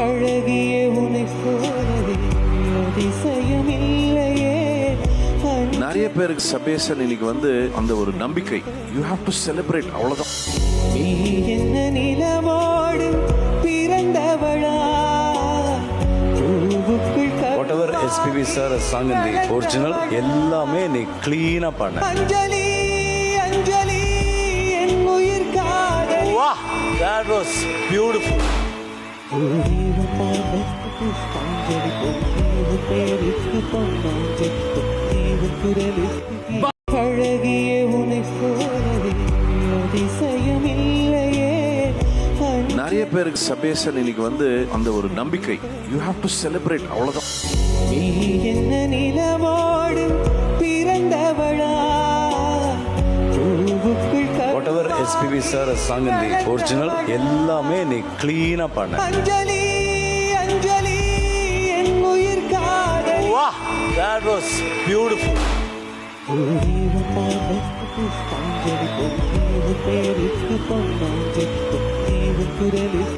அழகிய உனை போலவே அதிசயம் இல்லையே. நிறைய பேருக்கு சபேசன் இன்னைக்கு வந்து அந்த ஒரு நம்பிக்கை, யூ ஹேவ் டு செலிப்ரேட், அவ்வளவுதான். நீ என்ன நிலவோடு பிறந்தவளா, whatever SPB sir sung in the original எல்லாமே நீ க்ளீனா பாடு. அஞ்சலி அஞ்சலி என் உயிர் காதல். Wow, that was beautiful. அழகிய உனை போலவே அதிசயம் இல்லையே. நிறைய பேருக்கு சபேசன் இன்னைக்கு வந்து அந்த ஒரு நம்பிக்கை, யூ ஹேவ் டு செலிப்ரேட், அவ்வளவுதான். நீ என்ன நிலவோடு பிறந்தவளா, whatever SPB sir sung in the original எல்லாமே நீ க்ளீனா பாடு. அஞ்சலி அஞ்சலி என் உயிர் காதல். Wow, that was beautiful. பேருக்கு பொன்னாஞ்சு குரலில்